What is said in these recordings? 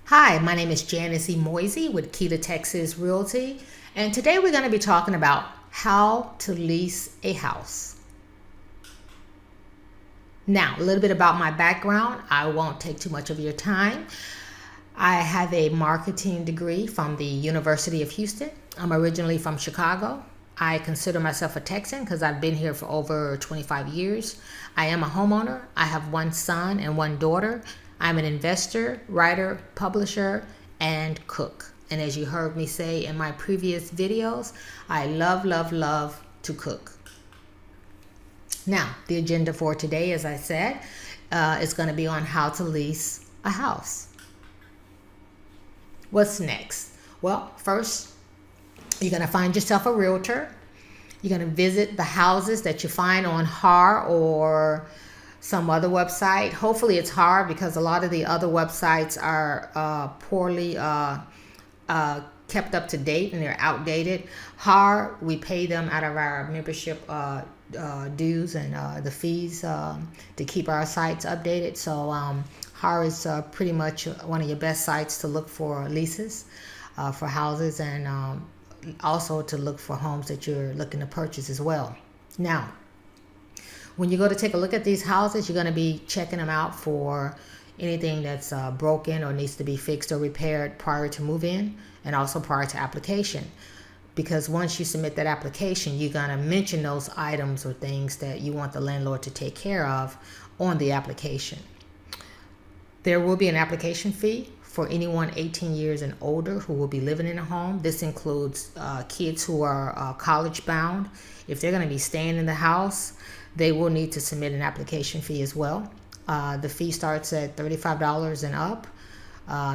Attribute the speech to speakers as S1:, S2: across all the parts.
S1: Hi, my name is Janice Imoisi with To Texas Realty, and today we're going to be talking about how to lease a house. Now, a little bit about my background. I won't take too much of your time. I have a marketing degree from the University of Houston. I'm originally from Chicago. I consider myself a Texan because I've been here for over 25 years. I am a homeowner. I have one son and one daughter. I'm an investor, writer, publisher, and cook. And as you heard me say in my previous videos, I love to cook. Now, the agenda for today, as I said, is going to be on how to lease a house. What's next? Well, first, you're going to find yourself a realtor. You're going to visit the houses that you find on HAR or some other website. Hopefully it's HAR because a lot of the other websites are poorly kept up to date and they're outdated. HAR, we pay them out of our membership dues and the fees to keep our sites updated. So HAR is pretty much one of your best sites to look for leases for houses and also to look for homes that you're looking to purchase as well. Now, when you go to take a look at these houses, you're going to be checking them out for anything that's broken or needs to be fixed or repaired prior to move-in and also prior to application. Because once you submit that application, you're going to mention those items or things that you want the landlord to take care of on the application. There will be an application fee for anyone 18 years and older who will be living in a home. This includes kids who are college bound. If they're going to be staying in the house, they will need to submit an application fee as well. The fee starts at $35 and up.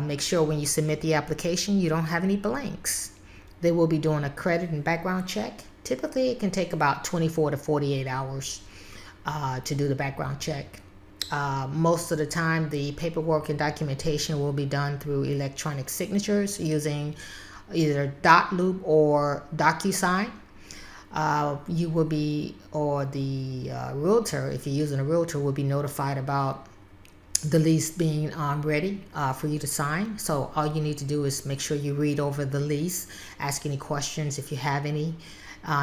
S1: Make sure when you submit the application, you don't have any blanks. They will be doing a credit and background check. Typically, it can take about 24 to 48 hours to do the background check. Most of the time, the paperwork and documentation will be done through electronic signatures using either dot loop or DocuSign. You will be, or the realtor, if you're using a realtor, will be notified about the lease being ready for you to sign. So all you need to do is make sure you read over the lease, ask any questions if you have any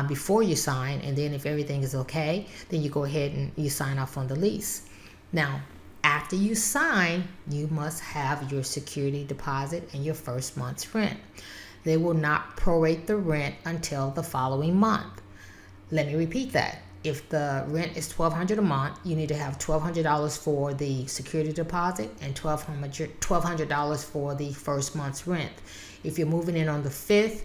S1: before you sign, and then if everything is okay, then you go ahead and you sign off on the lease. Now, after you sign, you must have your security deposit and your first month's rent. They will not prorate the rent until the following month. Let me repeat that. If the rent is $1,200 a month, you need to have $1,200 for the security deposit and $1,200 for the first month's rent. If you're moving in on the 5th,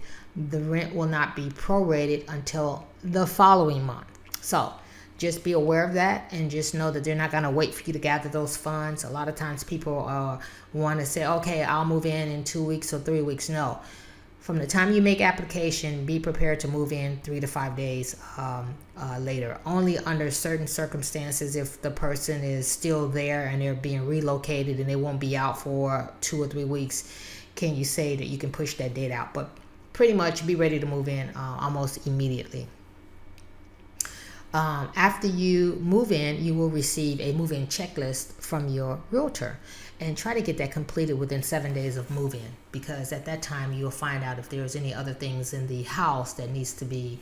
S1: the rent will not be prorated until the following month. So just be aware of that and just know that they're not going to wait for you to gather those funds. A lot of times people want to say, okay, I'll move in 2 weeks or 3 weeks. No. From the time you make application, be prepared to move in 3 to 5 days later. Only under certain circumstances, if the person is still there and they're being relocated and they won't be out for 2 or 3 weeks, can you say that you can push that date out. But pretty much be ready to move in almost immediately. After you move in, you will receive a move-in checklist from your realtor and try to get that completed within 7 days of move-in, because at that time you'll find out if there's any other things in the house that needs to be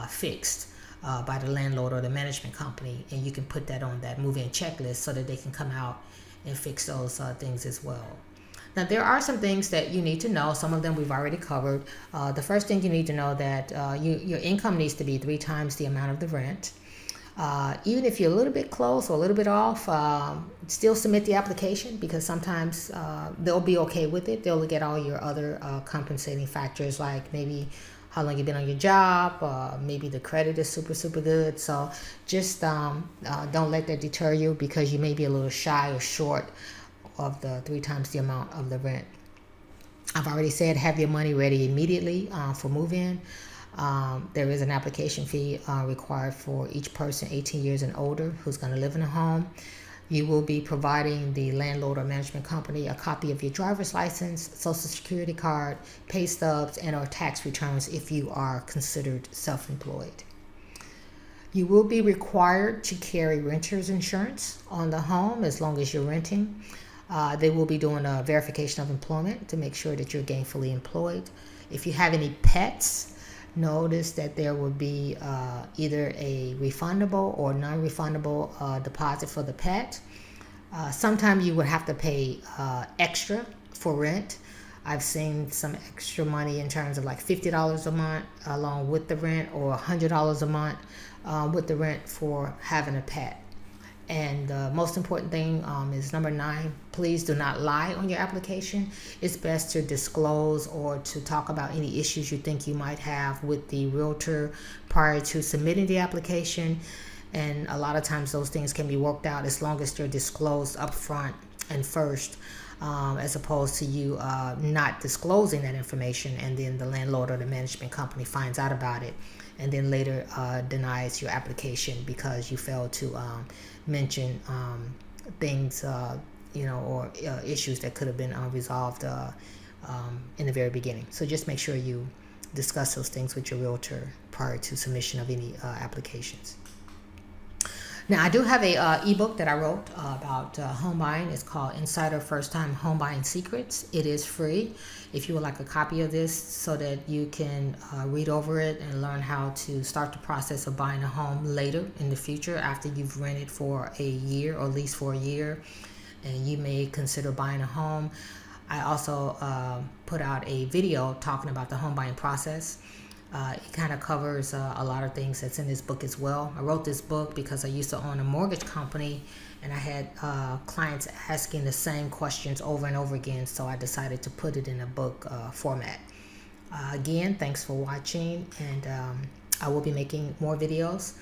S1: fixed by the landlord or the management company, and you can put that on that move-in checklist so that they can come out and fix those things as well. Now, there are some things that you need to know. Some of them we've already covered. The first thing you need to know that your income needs to be 3 times the amount of the rent. Even if you're a little bit close or a little bit off, still submit the application, because sometimes they'll be okay with it. They'll look at all your other compensating factors, like maybe how long you've been on your job, maybe the credit is super good. So just don't let that deter you, because you may be a little shy or short of the 3 times the amount of the rent. I've already said have your money ready immediately for move-in. There is an application fee required for each person 18 years and older who's going to live in a home. You will be providing the landlord or management company a copy of your driver's license, social security card, pay stubs, and or tax returns if you are considered self-employed. You will be required to carry renter's insurance on the home as long as you're renting. They will be doing a verification of employment to make sure that you're gainfully employed. If you have any pets, notice that there will be either a refundable or non-refundable deposit for the pet. Sometimes you would have to pay extra for rent. I've seen some extra money in terms of like $50 a month along with the rent, or $100 a month with the rent for having a pet. And the most important thing is number 9, please do not lie on your application. It's best to disclose or to talk about any issues you think you might have with the realtor prior to submitting the application. And a lot of times those things can be worked out as long as they're disclosed up front and first, as opposed to you not disclosing that information, and then the landlord or the management company finds out about it and then later denies your application because you failed to mention things, or issues that could have been resolved in the very beginning. So just make sure you discuss those things with your realtor prior to submission of any applications. Now, I do have a ebook that I wrote about home buying. It's called Insider First Time Home Buying Secrets. It is free. If you would like a copy of this so that you can read over it and learn how to start the process of buying a home later in the future after you've rented for a year or leased for a year and you may consider buying a home. I also put out a video talking about the home buying process. It kind of covers a lot of things that's in this book as well. I wrote this book because I used to own a mortgage company and I had clients asking the same questions over and over again, so I decided to put it in a book format. Again, thanks for watching, and I will be making more videos,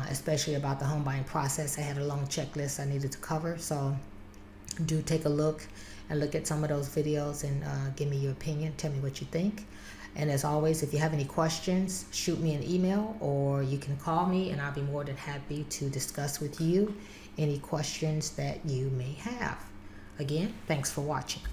S1: especially about the home buying process. I had a long checklist I needed to cover, so do take a look and look at some of those videos and give me your opinion. Tell me what you think. And as always, if you have any questions, shoot me an email or you can call me and I'll be more than happy to discuss with you any questions that you may have. Again, thanks for watching.